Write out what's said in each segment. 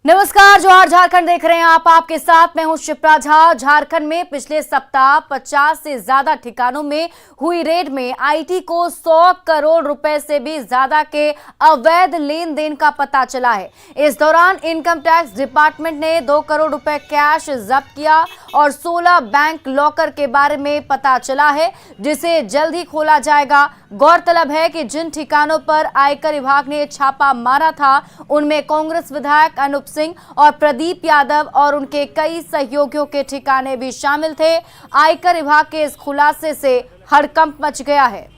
नमस्कार, जोहार झारखंड देख रहे हैं आप। आपके साथ मैं हूं शिप्रा झा। झारखंड में पिछले सप्ताह 50 से ज्यादा ठिकानों में हुई रेड में आईटी को 100 करोड़ रुपए से भी ज्यादा के अवैध लेन देन का पता चला है। इस दौरान इनकम टैक्स डिपार्टमेंट ने 2 करोड़ रुपए कैश जब्त किया और 16 बैंक लॉकर के बारे में पता चला है, जिसे जल्द ही खोला जाएगा। गौरतलब है कि जिन ठिकानों पर आयकर विभाग ने छापा मारा था, उनमें कांग्रेस विधायक अनूप सिंह और प्रदीप यादव और उनके कई सहयोगियों के ठिकाने भी शामिल थे। आयकर विभाग के इस खुलासे से हड़कंप मच गया है।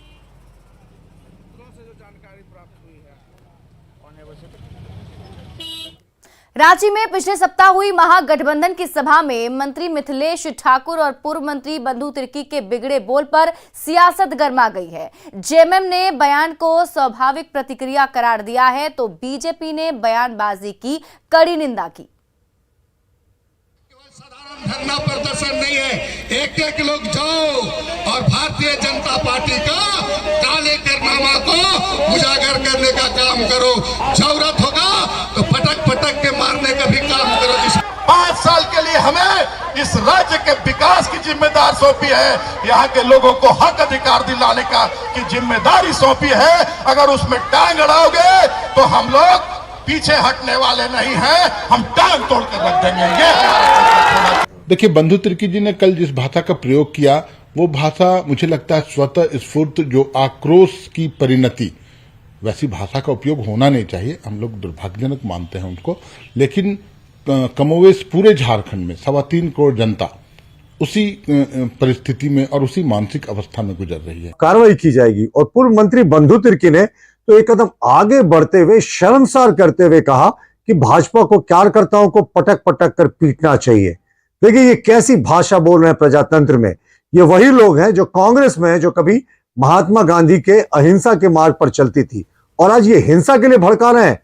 रांची में पिछले सप्ताह हुई महागठबंधन की सभा में मंत्री मिथिलेश ठाकुर और पूर्व मंत्री बंधु तिर्की के बिगड़े बोल पर सियासत गर्मा गई है। जेएमएम ने बयान को स्वाभाविक प्रतिक्रिया करार दिया है, तो बीजेपी ने बयानबाजी की कड़ी निंदा की। साधारण धरना प्रदर्शन नहीं है, एक एक लोग जाओ और भारतीय जनता पार्टी का काले कारनामा को उजागर करने का काम करो। जरूरत होगा तो पटक पटक के मारने का भी काम करो। 5 साल के लिए हमें इस राज्य के विकास की जिम्मेदार सौंपी है, यहाँ के लोगों को हक अधिकार दिलाने का की जिम्मेदारी सौंपी है। अगर उसमें टांग अड़ाओगे तो हम लोग पीछे हटने वाले नहीं हैं, हम टांग तोड़ कर रख देंगे। ये देखिए, बंधु तिर्की जी ने कल जिस भाषा का प्रयोग किया, वो भाषा मुझे लगता है स्वतः स्फूर्त जो आक्रोश की परिणति, वैसी भाषा का उपयोग होना नहीं चाहिए। हम लोग दुर्भाग्यजनक मानते हैं उनको, लेकिन कमोवेश पूरे झारखंड में 3.25 करोड़ जनता उसी परिस्थिति में और उसी मानसिक अवस्था में गुजर रही है। कार्रवाई की जाएगी। और पूर्व मंत्री बंधु तिर्की ने तो एक कदम आगे बढ़ते हुए शर्मसार करते हुए कहा कि भाजपा को कार्यकर्ताओं को पटक पटक कर पीटना चाहिए। देखिए, ये कैसी भाषा बोल रहे हैं प्रजातंत्र में। ये वही लोग हैं जो कांग्रेस में हैं, जो कभी महात्मा गांधी के अहिंसा के मार्ग पर चलती थी, और आज ये हिंसा के लिए भड़का रहे हैं।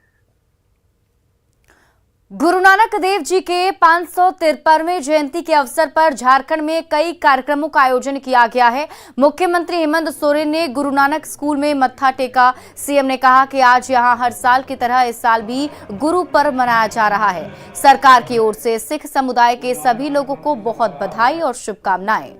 गुरु नानक देव जी के 553वें जयंती के अवसर पर झारखंड में कई कार्यक्रमों का आयोजन किया गया है। मुख्यमंत्री हेमंत सोरेन ने गुरु नानक स्कूल में मत्था टेका। सीएम ने कहा कि आज यहां हर साल की तरह इस साल भी गुरु पर्व मनाया जा रहा है। सरकार की ओर से सिख समुदाय के सभी लोगों को बहुत बधाई और शुभकामनाएं।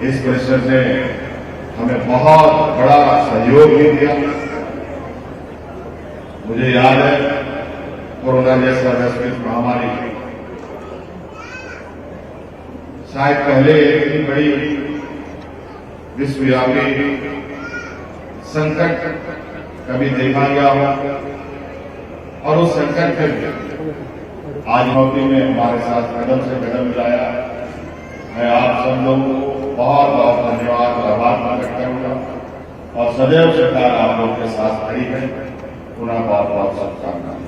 इस परिषद ने हमें बहुत बड़ा सहयोग भी दिया। मुझे याद है, कोरोना जैसा वैश्विक महामारी शायद पहले इतनी बड़ी विश्वव्यापी संकट कभी देखा गया हो, और उस संकट में आज मोदी ने हमारे साथ कदम से कदम मिलाया। मैं आप सब लोगों को बहुत बहुत धन्यवाद और आभार प्रकट करूंगा, और सदैव सरकार आप लोग के साथ खड़ी है। पुनः बहुत बहुत शुभकामनाएं।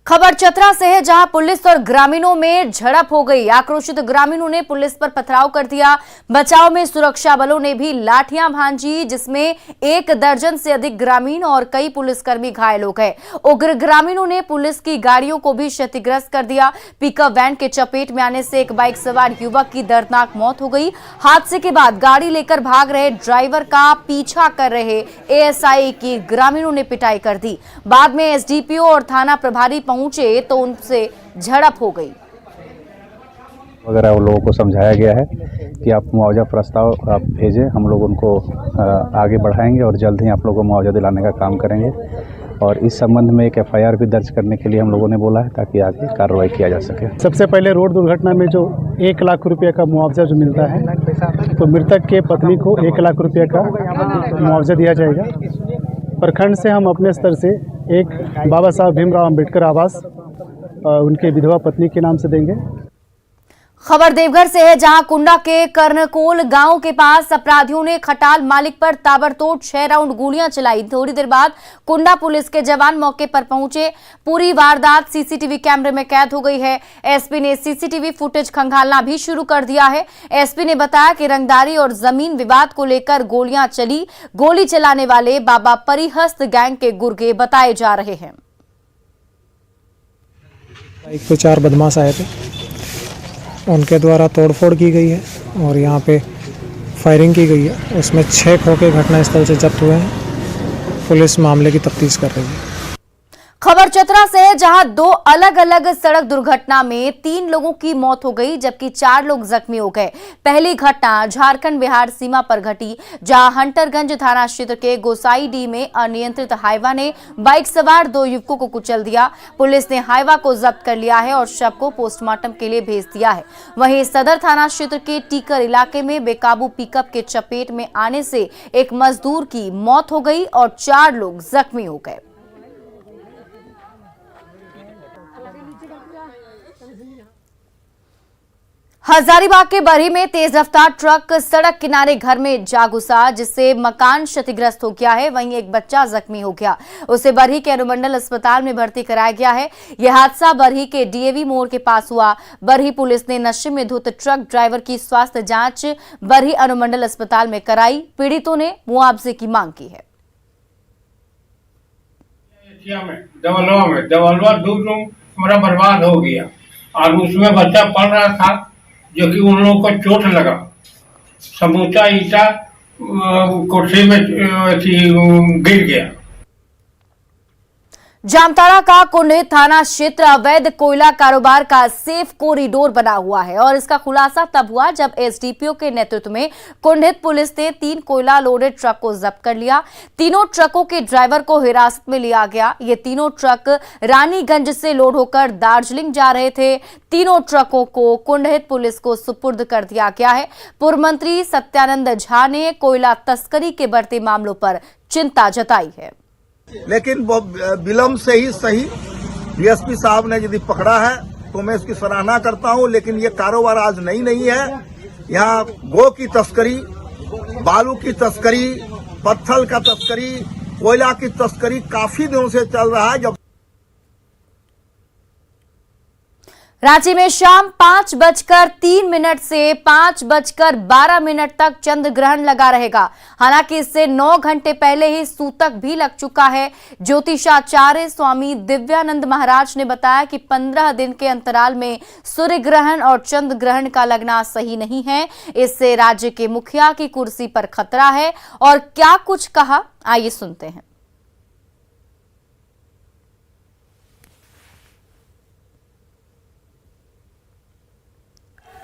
खबर चतरा से है, जहां पुलिस और ग्रामीणों में झड़प हो गई। आक्रोशित ग्रामीणों ने पुलिस पर पथराव कर दिया। बचाव में सुरक्षा बलों ने भी लाठियां भांजी, जिसमें 1 दर्जन से अधिक ग्रामीण और कई पुलिसकर्मी घायल हो गए। उग्र ग्रामीणों ने पुलिस की गाड़ियों को भी क्षतिग्रस्त कर दिया। पिकअप वैन के चपेट में आने से एक बाइक सवार युवक की दर्दनाक मौत हो गई। हादसे के बाद गाड़ी लेकर भाग रहे ड्राइवर का पीछा कर रहे एएसआई की ग्रामीणों ने पिटाई कर दी। बाद में एसडीपीओ और थाना प्रभारी पहुंचे तो उनसे झड़प हो गई। वगैरह वो लोगों को समझाया गया है कि आप मुआवजा प्रस्ताव आप भेजें, हम लोग उनको आगे बढ़ाएंगे और जल्द ही आप लोगों को मुआवजा दिलाने का काम करेंगे। और इस संबंध में एक एफआईआर भी दर्ज करने के लिए हम लोगों ने बोला है, ताकि आगे कार्रवाई किया जा सके। सबसे पहले रोड दुर्घटना में जो 1 लाख रुपये का मुआवजा जो मिलता है, तो मृतक के पत्नी को 1 लाख रुपये का मुआवजा दिया जाएगा। प्रखंड से हम अपने स्तर से एक बाबा साहब भीमराव अंबेडकर आवास उनके विधवा पत्नी के नाम से देंगे। खबर देवघर से है, जहां कुंडा के कर्णकोल गांव के पास अपराधियों ने खटाल मालिक पर ताबड़तोड़ 6 राउंड गोलियां चलाई। थोड़ी देर बाद कुंडा पुलिस के जवान मौके पर पहुंचे। पूरी वारदात सीसीटीवी कैमरे में कैद हो गई है। एसपी ने सीसीटीवी फुटेज खंगालना भी शुरू कर दिया है। एसपी ने बताया कि रंगदारी और जमीन विवाद को लेकर गोलियां चली। गोली चलाने वाले बाबा परिहस्त गैंग के गुर्गे बताए जा रहे हैं। 104 बदमाश आए थे, उनके द्वारा तोड़फोड़ की गई है और यहाँ पे फायरिंग की गई है। उसमें 6 खोखे घटनास्थल से जब्त हुए हैं। पुलिस मामले की तफ्तीश कर रही है। खबर चतरा से है, जहां 2 अलग अलग सड़क दुर्घटना में 3 लोगों की मौत हो गई जबकि 4 लोग जख्मी हो गए। पहली घटना झारखंड बिहार सीमा पर घटी, जहां हंटरगंज थाना क्षेत्र के गोसाईडीह में अनियंत्रित हाइवा ने बाइक सवार 2 युवकों को कुचल दिया। पुलिस ने हाइवा को जब्त कर लिया है और शव को पोस्टमार्टम के लिए भेज दिया है। वहीं सदर थाना क्षेत्र के टीकर इलाके में बेकाबू पिकअप के चपेट में आने से एक मजदूर की मौत हो गई और 4 लोग जख्मी हो गए। हजारीबाग के बरही में तेज रफ्तार ट्रक सड़क किनारे घर में जा घुसा, जिससे मकान क्षतिग्रस्त हो गया है। वहीं एक बच्चा जख्मी हो गया, उसे बरही के अनुमंडल अस्पताल में भर्ती कराया गया है। यह हादसा बरही के डीएवी मोड़ के पास हुआ। बरही पुलिस ने नशे में धुत ट्रक ड्राइवर की स्वास्थ्य जांच बरही अनुमंडल अस्पताल में कराई। पीड़ितों ने मुआवजे की मांग की है। दवलवा दूध हमारा बर्बाद हो गया और उसमें बच्चा पढ़ रहा था, जो कि उन लोगों को चोट लगा। समूचा ईटा कुर्सी में गिर गया। जामताड़ा का कुंडित थाना क्षेत्र अवैध कोयला कारोबार का सेफ कॉरिडोर बना हुआ है और इसका खुलासा तब हुआ जब एसडीपीओ के नेतृत्व में कुंडित पुलिस ने 3 कोयला लोडेड ट्रक को जब्त कर लिया। तीनों ट्रकों के ड्राइवर को हिरासत में लिया गया। ये तीनों ट्रक रानीगंज से लोड होकर दार्जिलिंग जा रहे थे। तीनों ट्रकों को कुंडित पुलिस को सुपुर्द कर दिया गया है। पूर्व मंत्री सत्यानंद झा ने कोयला तस्करी के बढ़ते मामलों पर चिंता जताई है। लेकिन वो विलम्ब से ही सही डीएसपी साहब ने यदि पकड़ा है तो मैं इसकी सराहना करता हूं। लेकिन ये कारोबार आज नहीं है। यहाँ गो की तस्करी, बालू की तस्करी, पत्थर का तस्करी, कोयला की तस्करी काफी दिनों से चल रहा है। जब रांची में शाम 5:03 से 5:12 तक चंद्र ग्रहण लगा रहेगा। हालांकि इससे 9 घंटे पहले ही सूतक भी लग चुका है। ज्योतिषाचार्य स्वामी दिव्यानंद महाराज ने बताया कि 15 दिन के अंतराल में सूर्य ग्रहण और चंद्र ग्रहण का लगना सही नहीं है। इससे राज्य के मुखिया की कुर्सी पर खतरा है। और क्या कुछ कहा, आइए सुनते हैं।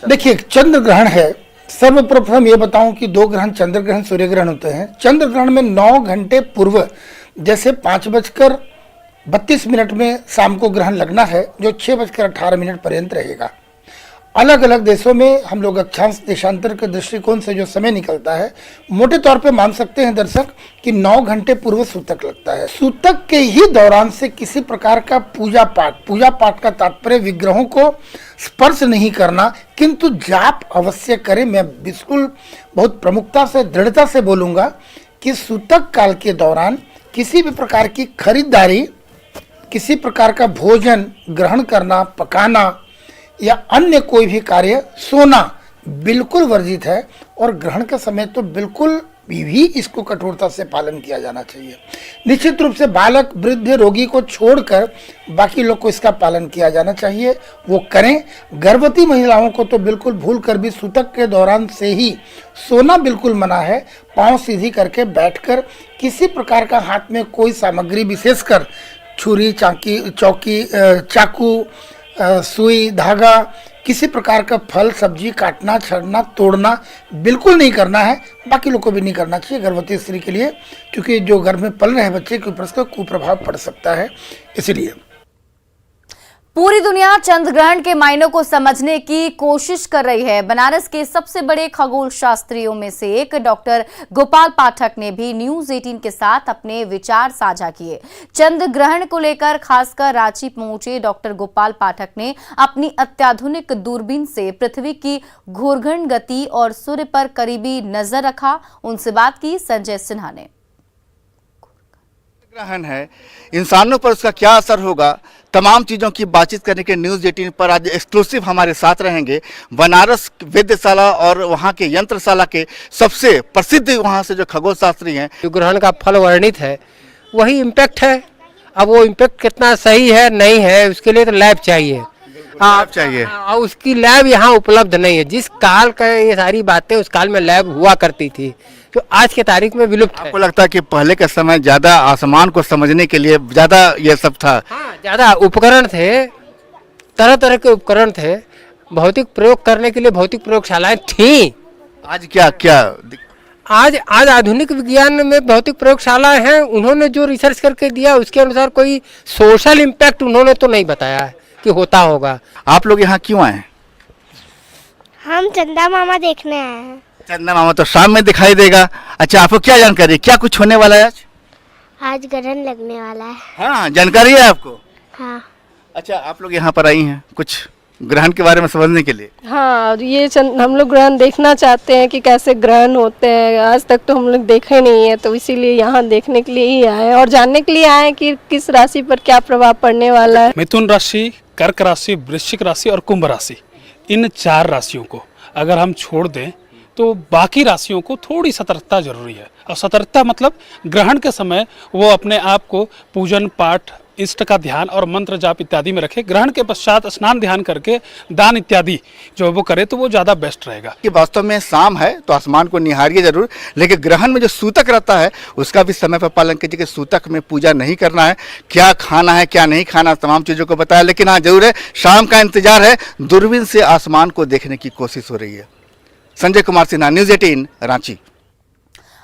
देखिए, चंद्र ग्रहण है। सर्वप्रथम ये बताऊं कि 2 ग्रहण, चंद्र ग्रहण, सूर्य ग्रहण होते हैं। चंद्र ग्रहण में 9 घंटे पूर्व, जैसे 5:32 में शाम को ग्रहण लगना है, जो 6:18 पर्यंत रहेगा। अलग अलग देशों में हम लोग अक्षांश देशांतर के दृष्टिकोण से जो समय निकलता है, मोटे तौर पे मान सकते हैं दर्शक कि 9 घंटे पूर्व सूतक लगता है। सूतक के ही दौरान से किसी प्रकार का पूजा पाठ का तात्पर्य विग्रहों को स्पर्श नहीं करना, किंतु जाप अवश्य करें। मैं बिल्कुल बहुत प्रमुखता से, दृढ़ता से बोलूँगा कि सूतक काल के दौरान किसी भी प्रकार की खरीदारी, किसी प्रकार का भोजन ग्रहण करना, पकाना या अन्य कोई भी कार्य, सोना बिल्कुल वर्जित है। और ग्रहण के समय तो बिल्कुल भी इसको कठोरता से पालन किया जाना चाहिए। निश्चित रूप से बालक, वृद्ध, रोगी को छोड़कर बाकी लोग को इसका पालन किया जाना चाहिए, वो करें। गर्भवती महिलाओं को तो बिल्कुल भूल कर भी सूतक के दौरान से ही सोना बिल्कुल मना है। पाँव सीधी करके बैठकर किसी प्रकार का हाथ में कोई सामग्री, विशेषकर छुरी, चाकू, सुई, धागा, किसी प्रकार का फल सब्जी काटना, छड़ना, तोड़ना बिल्कुल नहीं करना है। बाकी लोग को भी नहीं करना चाहिए, गर्भवती स्त्री के लिए, क्योंकि जो गर्भ में पल रहे बच्चे के ऊपर इसका कुप्रभाव पड़ सकता है। इसलिए पूरी दुनिया चंद्र ग्रहण के मायनों को समझने की कोशिश कर रही है। बनारस के सबसे बड़े खगोल शास्त्रियों में से एक डॉक्टर गोपाल पाठक ने भी न्यूज 18 के साथ अपने विचार साझा किए। चंद्र ग्रहण को लेकर खासकर रांची पहुंचे डॉक्टर गोपाल पाठक ने अपनी अत्याधुनिक दूरबीन से पृथ्वी की घूर्णन गति और सूर्य पर करीबी नजर रखा। उनसे बात की संजय सिन्हा ने। ग्रहण है, इंसानों पर उसका क्या असर होगा, तमाम चीज़ों की बातचीत करने के न्यूज़ 18 पर आज एक्सक्लूसिव हमारे साथ रहेंगे बनारस वेधशाला और वहाँ के यंत्रशाला के सबसे प्रसिद्ध वहाँ से जो खगोल शास्त्री हैं। जो ग्रहण का फल वर्णित है वही इम्पैक्ट है। अब वो इम्पैक्ट कितना सही है नहीं है, उसके लिए तो लैब चाहिए। आप चाहिए उसकी लैब यहाँ उपलब्ध नहीं है। जिस काल का ये सारी बातें उस काल में लैब हुआ करती थी जो आज के तारीख में विलुप्त है। आपको लगता है कि पहले के समय ज्यादा आसमान को समझने के लिए ज्यादा ये सब था? हाँ, ज्यादा उपकरण थे, तरह तरह के उपकरण थे, भौतिक प्रयोग करने के लिए भौतिक प्रयोगशालाएं थी। आज क्या क्या आज आधुनिक विज्ञान में भौतिक प्रयोगशालाएं हैं। उन्होंने जो रिसर्च करके दिया उसके अनुसार कोई सोशल इम्पैक्ट उन्होंने तो नहीं बताया है कि होता होगा। आप लोग यहाँ क्यों आए? हम चंदा मामा देखने आए हैं। चंदा मामा तो शाम में दिखाई देगा। अच्छा, आपको क्या जानकारी, क्या कुछ होने वाला है आज? आज ग्रहण लगने वाला है। हाँ, जानकारी है आपको? हाँ। अच्छा, आप लोग यहाँ पर आई हैं कुछ ग्रहण के बारे में समझने के लिए? हाँ, ये हम लोग ग्रहण देखना चाहते हैं कि कैसे ग्रहण होते हैं। आज तक तो हम लोग देखे नहीं है, तो इसीलिए यहाँ देखने के लिए ही आए और जानने के लिए आए कि किस राशि पर क्या प्रभाव पड़ने वाला है। मिथुन राशि, कर्क राशि, वृश्चिक राशि और कुंभ राशि, इन 4 राशियों को अगर हम छोड़ दें तो बाकी राशियों को थोड़ी सतर्कता जरूरी है। और सतर्कता मतलब ग्रहण के समय वो अपने आप को पूजन पाठ, इष्ट का ध्यान और मंत्र जाप इत्यादि में रखे। ग्रहण के पश्चात स्नान ध्यान करके दान इत्यादि जो वो करे तो वो ज़्यादा बेस्ट रहेगा। कि वास्तव में शाम है तो आसमान को निहारिए जरूर, लेकिन ग्रहण में जो सूतक रहता है उसका भी समय पर पालन कीजिए कि सूतक में पूजा नहीं करना है, क्या खाना है क्या नहीं खाना, तमाम चीज़ों को बताया। लेकिन हाँ जरूर है, शाम का इंतजार है, दूरबीन से आसमान को देखने की कोशिश हो रही है। संजय कुमार सिन्हा, न्यूज़ 18 रांची।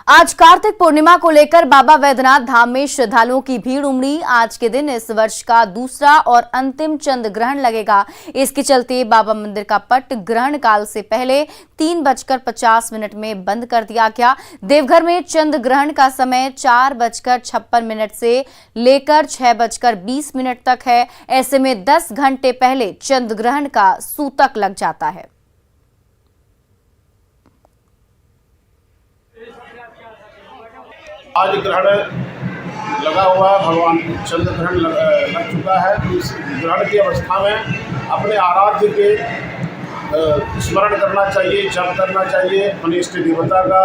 आज कार्तिक पूर्णिमा को लेकर बाबा वैद्यनाथ धाम में श्रद्धालुओं की भीड़ उमड़ी। आज के दिन इस वर्ष का दूसरा और अंतिम चंद्र ग्रहण लगेगा। इसके चलते बाबा मंदिर का पट ग्रहण काल से पहले 3:50 में बंद कर दिया गया। देवघर में चंद्र ग्रहण का समय 4:56 से लेकर 6:20 तक है। ऐसे में 10 घंटे पहले चंद्र ग्रहण का सूतक लग जाता है। आज ग्रहण लगा हुआ, भगवान चंद्र ग्रहण लग चुका है। तो इस ग्रहण की अवस्था में अपने आराध्य के स्मरण करना चाहिए, जप करना चाहिए, अपने इष्ट देवता का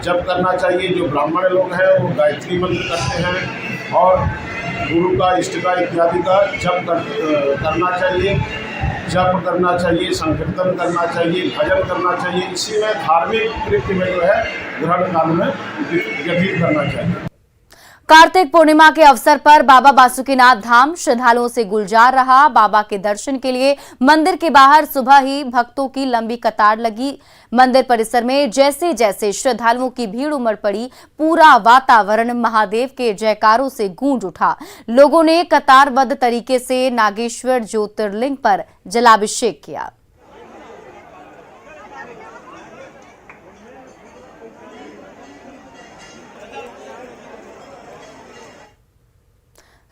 जप करना चाहिए। जो ब्राह्मण लोग हैं वो गायत्री मंत्र करते हैं और गुरु का, इष्ट का इत्यादि का जप करना चाहिए, जप करना चाहिए, संकीर्तन करना चाहिए, भजन करना चाहिए। इसी में धार्मिक कृत्य में जो है ग्रहण काल में व्यतीत करना चाहिए। कार्तिक पूर्णिमा के अवसर पर बाबा बासुकीनाथ धाम श्रद्धालुओं से गुलजार रहा। बाबा के दर्शन के लिए मंदिर के बाहर सुबह ही भक्तों की लंबी कतार लगी। मंदिर परिसर में जैसे जैसे श्रद्धालुओं की भीड़ उमड़ पड़ी, पूरा वातावरण महादेव के जयकारों से गूंज उठा। लोगों ने कतारबद्ध तरीके से नागेश्वर ज्योतिर्लिंग पर जलाभिषेक किया।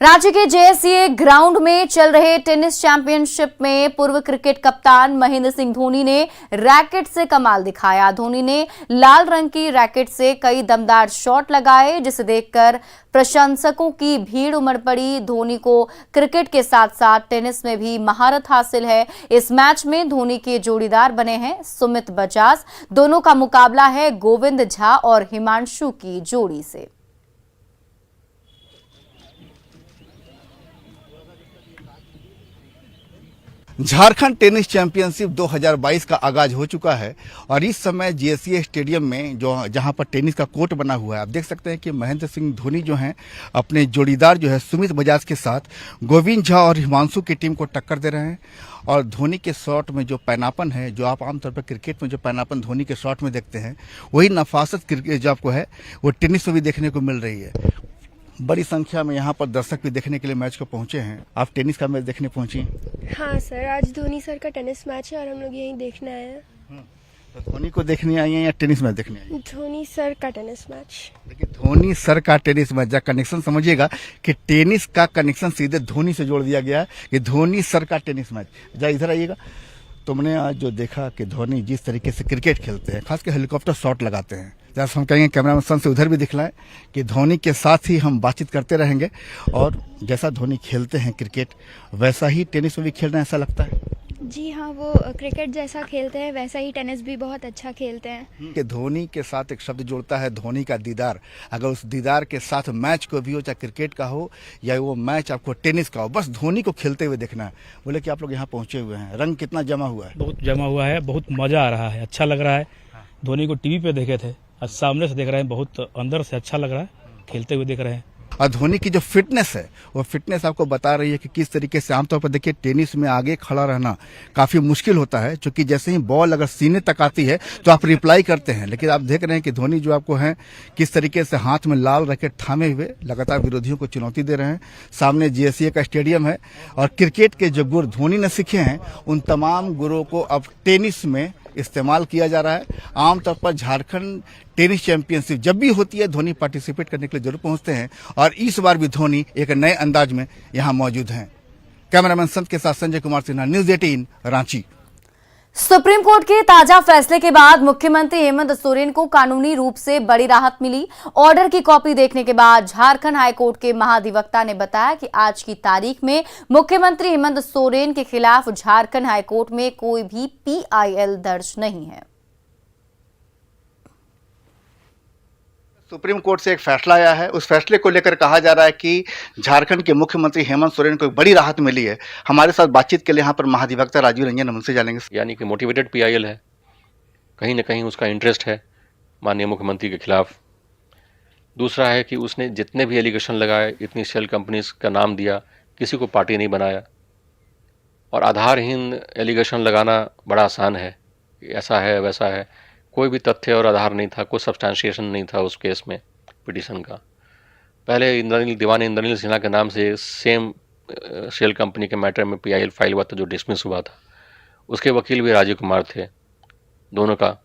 रांची के जेएससीए ग्राउंड में चल रहे टेनिस चैंपियनशिप में पूर्व क्रिकेट कप्तान महेंद्र सिंह धोनी ने रैकेट से कमाल दिखाया। धोनी ने लाल रंग की रैकेट से कई दमदार शॉट लगाए, जिसे देखकर प्रशंसकों की भीड़ उमड़ पड़ी। धोनी को क्रिकेट के साथ साथ टेनिस में भी महारत हासिल है। इस मैच में धोनी के जोड़ीदार बने हैं सुमित बजाज। दोनों का मुकाबला है गोविंद झा और हिमांशु की जोड़ी से। झारखंड टेनिस चैंपियनशिप 2022 का आगाज हो चुका है और इस समय जेएससीए स्टेडियम में जहां पर टेनिस का कोर्ट बना हुआ है, आप देख सकते हैं कि महेंद्र सिंह धोनी जो हैं अपने जोड़ीदार जो है सुमित बजाज के साथ गोविंद झा और हिमांशु की टीम को टक्कर दे रहे हैं। और धोनी के शॉट में जो पैनापन है, जो आप आमतौर पर क्रिकेट में जो पैनापन धोनी के शॉट में देखते हैं, वही नफासत जो आपको है वो टेनिस में भी देखने को मिल रही है। बड़ी संख्या में यहाँ पर दर्शक भी देखने के लिए मैच को पहुंचे हैं। आप टेनिस का मैच देखने पहुंची? हाँ सर, आज धोनी सर का टेनिस मैच है और हम लोग यहीं देखने आए हैं। तो धोनी को देखने आई हैं या टेनिस मैच देखने आई हैं? धोनी सर का टेनिस मैच। देखिए, धोनी सर का टेनिस मैच का कनेक्शन समझिएगा कि टेनिस का कनेक्शन सीधे धोनी से जोड़ दिया गया है कि धोनी सर का टेनिस मैच। जरा इधर आइएगा। तुमने आज जो देखा कि धोनी जिस तरीके से क्रिकेट खेलते हैं, खासकर हेलीकॉप्टर शॉट लगाते हैं, जैसे हम कहेंगे कैमरा सन से उधर भी दिखलाएं कि धोनी के साथ ही हम बातचीत करते रहेंगे। और जैसा धोनी खेलते हैं क्रिकेट, वैसा ही टेनिस में भी खेलना ऐसा लगता है? जी हाँ, वो क्रिकेट जैसा खेलते हैं, वैसा ही टेनिस भी बहुत अच्छा खेलते हैं। कि धोनी के साथ एक शब्द जोड़ता है, धोनी का दीदार। अगर उस दीदार के साथ मैच को भी हो, चाहे क्रिकेट का हो या वो मैच आपको टेनिस का हो, बस धोनी को खेलते हुए देखना है। बोले कि आप लोग यहाँ पहुंचे हुए हैं, रंग कितना जमा हुआ है? बहुत जमा हुआ है, बहुत मजा आ रहा है, अच्छा लग रहा है। धोनी को टीवी पे देखे थे, आज सामने से देख रहे हैं, बहुत अंदर से अच्छा लग रहा है, खेलते हुए देख रहे हैं। और धोनी की जो फिटनेस है, वो फिटनेस आपको बता रही है कि किस तरीके से आमतौर पर देखिए टेनिस में आगे खड़ा रहना काफी मुश्किल होता है, क्योंकि जैसे ही बॉल अगर सीने तक आती है तो आप रिप्लाई करते हैं, लेकिन आप देख रहे हैं कि धोनी जो आपको है किस तरीके से हाथ में लाल रैकेट थामे हुए लगातार विरोधियों को चुनौती दे रहे हैं। सामने जीएससीए का स्टेडियम है और क्रिकेट के जो गुर धोनी ने सीखे हैं उन तमाम गुरों को अब टेनिस में इस्तेमाल किया जा रहा है। आमतौर पर झारखंड टेनिस चैंपियनशिप जब भी होती है धोनी पार्टिसिपेट करने के लिए जरूर पहुंचते हैं और इस बार भी धोनी एक नए अंदाज में यहां मौजूद हैं। कैमरामैन संत के साथ Sanjay Kumar Sinha, news 18 Ranchi. Supreme court के ताजा फैसले के बाद मुख्यमंत्री हेमंत सोरेन को कानूनी रूप से बड़ी राहत मिली। ऑर्डर की कॉपी देखने के बाद झारखंड हाईकोर्ट के महाधिवक्ता ने बताया कि आज की तारीख में मुख्यमंत्री हेमंत सोरेन के खिलाफ झारखंड हाईकोर्ट में कोई भी PIL दर्ज नहीं है। सुप्रीम कोर्ट से एक फैसला आया है, उस फैसले को लेकर कहा जा रहा है कि झारखंड के मुख्यमंत्री हेमंत सोरेन को एक बड़ी राहत मिली है। हमारे साथ बातचीत के लिए यहाँ पर महाधिवक्ता राजीव रंजन उनसे जानेंगे। यानी कि मोटिवेटेड PIL है, कहीं ना कहीं उसका इंटरेस्ट है माननीय मुख्यमंत्री के खिलाफ। दूसरा है कि उसने जितने भी एलिगेशन लगाए, इतनी शेल कंपनीज का नाम दिया, किसी को पार्टी नहीं बनाया। और आधारहीन एलिगेशन लगाना बड़ा आसान है, ऐसा है वैसा है, कोई भी तथ्य और आधार नहीं था, कोई सब्सटैंशिएशन नहीं था उस केस में पिटीशन का। पहले दीवान इंद्रनील सिन्हा के नाम से सेम शेल कंपनी के मैटर में PIL फाइल हुआ था जो डिसमिस हुआ था, उसके वकील भी राजीव कुमार थे दोनों का।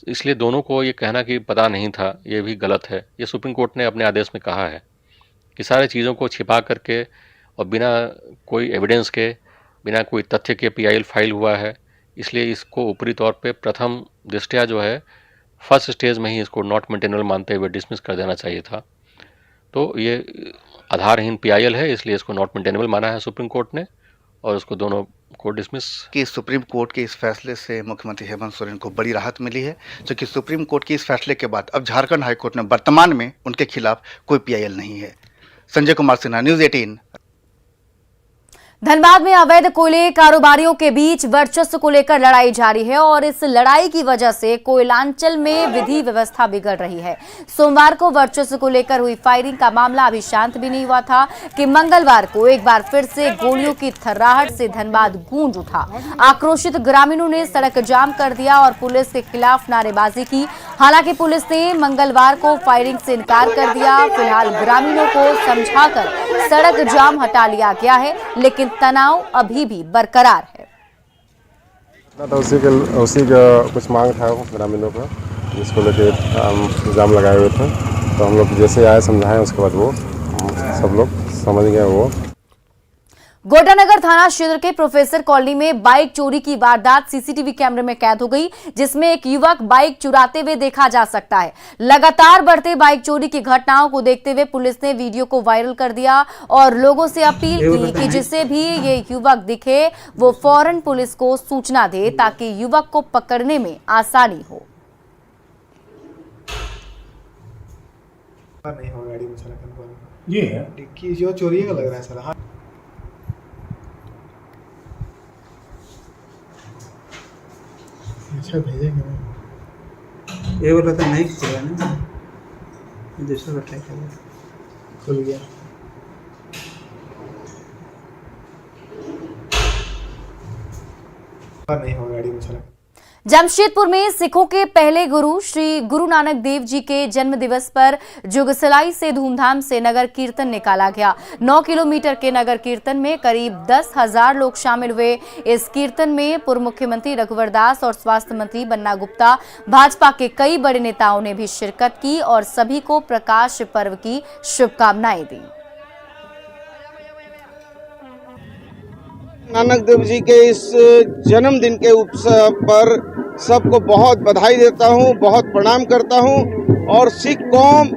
इसलिए दोनों को ये कहना कि पता नहीं था, ये भी गलत है। ये सुप्रीम कोर्ट ने अपने आदेश में कहा है कि सारी चीज़ों को छिपा करके और बिना कोई एविडेंस के, बिना कोई तथ्य के PIL फाइल हुआ है, इसलिए इसको ऊपरी तौर पे प्रथम दृष्टया जो है फर्स्ट स्टेज में ही इसको नॉट मेंटेनेबल मानते हुए डिसमिस कर देना चाहिए था। तो ये आधारहीन PIL है, इसलिए इसको नॉट मेंटेनेबल माना है सुप्रीम कोर्ट ने और उसको दोनों को डिसमिस। कि सुप्रीम कोर्ट के इस फैसले से मुख्यमंत्री हेमंत सोरेन को बड़ी राहत मिली है, क्योंकि सुप्रीम कोर्ट के इस फैसले के बाद अब झारखंड हाईकोर्ट में वर्तमान में उनके खिलाफ कोई PIL नहीं है। संजय कुमार सिन्हा, न्यूज 18। धनबाद में अवैध कोयले कारोबारियों के बीच वर्चस्व को लेकर लड़ाई जारी है और इस लड़ाई की वजह से कोयलांचल में विधि व्यवस्था बिगड़ रही है। सोमवार को वर्चस्व को लेकर हुई फायरिंग का मामला अभी शांत भी नहीं हुआ था कि मंगलवार को एक बार फिर से गोलियों की थर्राहट से धनबाद गूंज उठा। आक्रोशित ग्रामीणों ने सड़क जाम कर दिया और पुलिस के खिलाफ नारेबाजी की। हालांकि पुलिस ने मंगलवार को फायरिंग से इनकार कर दिया। फिलहाल ग्रामीणों को समझाकर सड़क जाम हटा लिया गया है, लेकिन तनाव अभी भी बरकरार है। तो उसी का कुछ मांग था ग्रामीणों का, जिसको लेके जाम लगाए हुए थे। तो हम लोग जैसे आए समझाएं, उसके बाद वो सब लोग समझ गए। वो गोड्डानगर थाना क्षेत्र के प्रोफेसर कॉलोनी में बाइक चोरी की वारदात CCTV कैमरे में कैद हो गई, जिसमें एक युवक बाइक चुराते हुए देखा जा सकता है। लगातार बढ़ते बाइक चोरी की घटनाओं को देखते हुए पुलिस ने वीडियो को वायरल कर दिया और लोगों से अपील की कि जिसे भी ये युवक दिखे वो फौरन पुलिस को सूचना दे, ताकि युवक को पकड़ने में आसानी हो। नहीं हो गाड़ी में सर, ये है डिक्की जो चोरी का लग रहा है सर। अच्छा भेजेंगे। ये वाला तो नहीं खुला ना, दूसरा बैठा है, खुल गया। नहीं हो गाड़ी में सर। जमशेदपुर में सिखों के पहले गुरु श्री गुरु नानक देव जी के जन्म दिवस पर जुगसलाई से धूमधाम से नगर कीर्तन निकाला गया। 9 किलोमीटर के नगर कीर्तन में करीब 10,000 लोग शामिल हुए। इस कीर्तन में पूर्व मुख्यमंत्री रघुवर दास और स्वास्थ्य मंत्री बन्ना गुप्ता, भाजपा के कई बड़े नेताओं ने भी शिरकत की और सभी को प्रकाश पर्व की शुभकामनाएं दी। नानक देव जी के इस जन्मदिन के उत्सव पर सबको बहुत बधाई देता हूं, बहुत प्रणाम करता हूं। और सिख कौम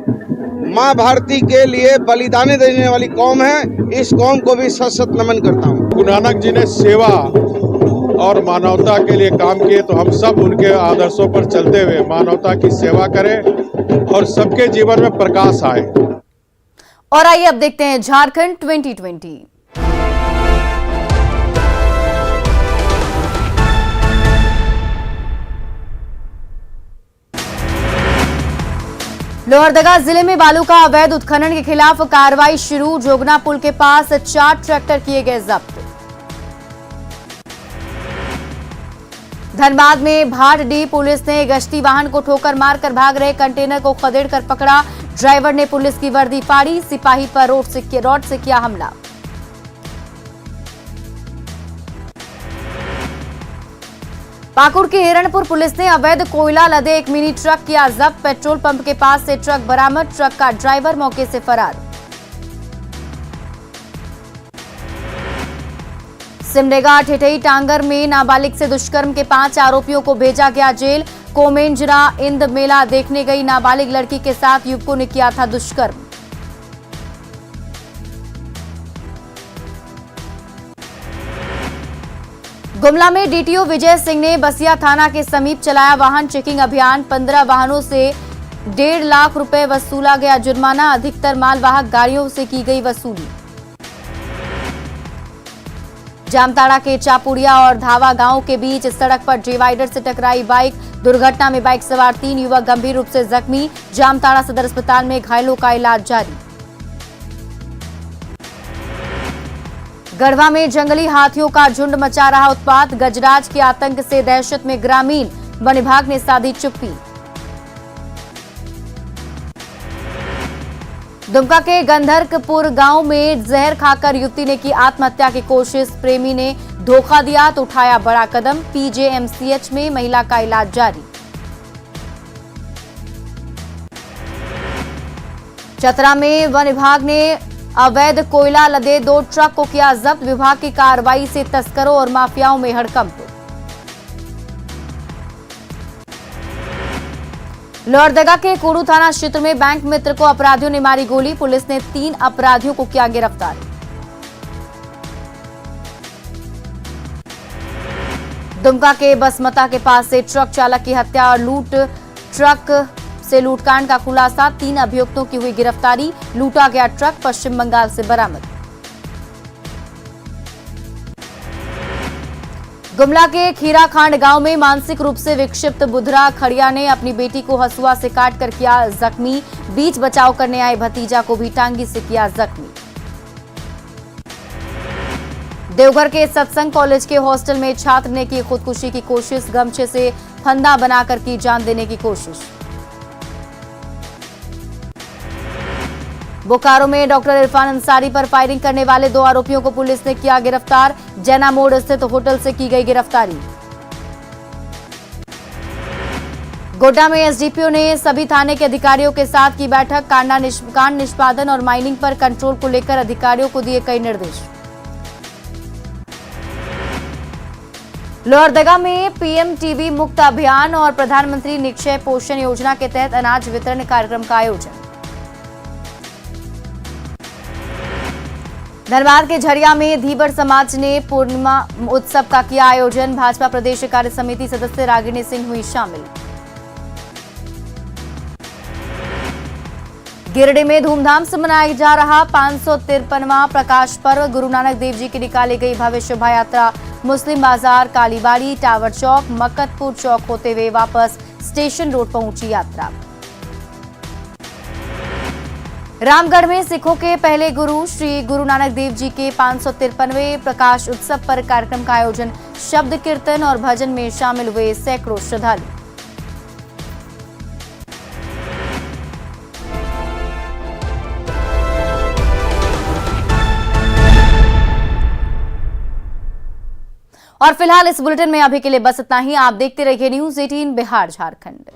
मां भारती के लिए बलिदान देने वाली कौम है, इस कौम को भी सत सत नमन करता हूं। गुरु नानक जी ने सेवा और मानवता के लिए काम किए, तो हम सब उनके आदर्शों पर चलते हुए मानवता की सेवा करें और सबके जीवन में प्रकाश आए। और आइए अब देखते हैं झारखंड 2020। लोहरदगा जिले में बालू का अवैध उत्खनन के खिलाफ कार्रवाई शुरू। जोगना पुल के पास 4 ट्रैक्टर किए गए जब्त। धनबाद में भाटडीह पुलिस ने गश्ती वाहन को ठोकर मारकर भाग रहे कंटेनर को खदेड़कर पकड़ा। ड्राइवर ने पुलिस की वर्दी फाड़ी। सिपाही पर रॉड से किया हमला। पाकुड़ के हिरणपुर पुलिस ने अवैध कोयला लदे एक मिनी ट्रक किया जब्त। पेट्रोल पंप के पास से ट्रक बरामद। ट्रक का ड्राइवर मौके से फरार। सिमडेगा ठेठई टांगर में नाबालिग से दुष्कर्म के 5 आरोपियों को भेजा गया जेल। कोमेंजरा इंद मेला देखने गई नाबालिग लड़की के साथ युवकों ने किया था दुष्कर्म। गुमला में डीटीओ विजय सिंह ने बसिया थाना के समीप चलाया वाहन चेकिंग अभियान। 15 वाहनों से 1.5 लाख रुपए वसूला गया जुर्माना। अधिकतर मालवाहक गाड़ियों से की गई वसूली। जामताड़ा के चापुड़िया और धावा गांव के बीच सड़क पर डिवाइडर से टकराई बाइक। दुर्घटना में बाइक सवार 3 युवक गंभीर रूप से जख्मी। जामताड़ा सदर अस्पताल में घायलों का इलाज जारी। गढ़वा में जंगली हाथियों का झुंड मचा रहा उत्पात। गजराज के आतंक से दहशत में ग्रामीण। वन विभाग ने साधी चुप्पी। दुमका के गंधर्कपुर गांव में जहर खाकर युवती ने की आत्महत्या की कोशिश। प्रेमी ने धोखा दिया तो उठाया बड़ा कदम। पीजेएमसीएच में महिला का इलाज जारी। चतरा में वन विभाग ने अवैध कोयला लदे 2 ट्रक को किया जब्त। विभाग की कार्रवाई से तस्करों और माफियाओं में हड़कंप। लोहरदगा के कुड़ू थाना क्षेत्र में बैंक मित्र को अपराधियों ने मारी गोली। पुलिस ने 3 अपराधियों को किया गिरफ्तार। दुमका के बसमता के पास से ट्रक चालक की हत्या और ट्रक से लूटकांड का खुलासा। 3 अभियुक्तों की हुई गिरफ्तारी। लूटा गया ट्रक पश्चिम बंगाल से बरामद। गुमला के खीराखांड गांव में मानसिक रूप से विक्षिप्त बुधरा खड़िया ने अपनी बेटी को हसुआ से काटकर किया जख्मी। बीच बचाव करने आए भतीजा को भी टांगी से किया जख्मी। देवघर के सत्संग कॉलेज के हॉस्टल में छात्र ने की खुदकुशी की कोशिश। गमछे से फंदा बनाकर की जान देने की कोशिश। बोकारो में डॉक्टर इरफान अंसारी पर फायरिंग करने वाले 2 आरोपियों को पुलिस ने किया गिरफ्तार। जैना मोड़ स्थित होटल से की गई गिरफ्तारी। गोड्डा में एसडीपीओ ने सभी थाने के अधिकारियों के साथ की बैठक। कांड निष्पादन और माइनिंग पर कंट्रोल को लेकर अधिकारियों को दिए कई निर्देश। लोहरदगा में पीएमटीबी मुक्त अभियान और प्रधानमंत्री निक्षय पोषण योजना के तहत अनाज वितरण कार्यक्रम का आयोजन। धनबाद के झरिया में धीबर समाज ने पूर्णिमा उत्सव का किया आयोजन। भाजपा प्रदेश कार्य समिति सदस्य रागिनी सिंह हुई शामिल। गिरिडीह में धूमधाम से मनाया जा रहा 553वां प्रकाश पर्व। गुरु नानक देव जी की निकाली गई भव्य शोभा यात्रा मुस्लिम बाजार, कालीबाड़ी, टावर चौक, मक्कतपुर चौक होते हुए वापस स्टेशन रोड पहुंची यात्रा। रामगढ़ में सिखों के पहले गुरु श्री गुरु नानक देव जी के 553वें प्रकाश उत्सव पर कार्यक्रम का आयोजन। शब्द कीर्तन और भजन में शामिल हुए सैकड़ों श्रद्धालु। और फिलहाल इस बुलेटिन में अभी के लिए बस इतना ही। आप देखते रहिए न्यूज़ 18 बिहार झारखंड।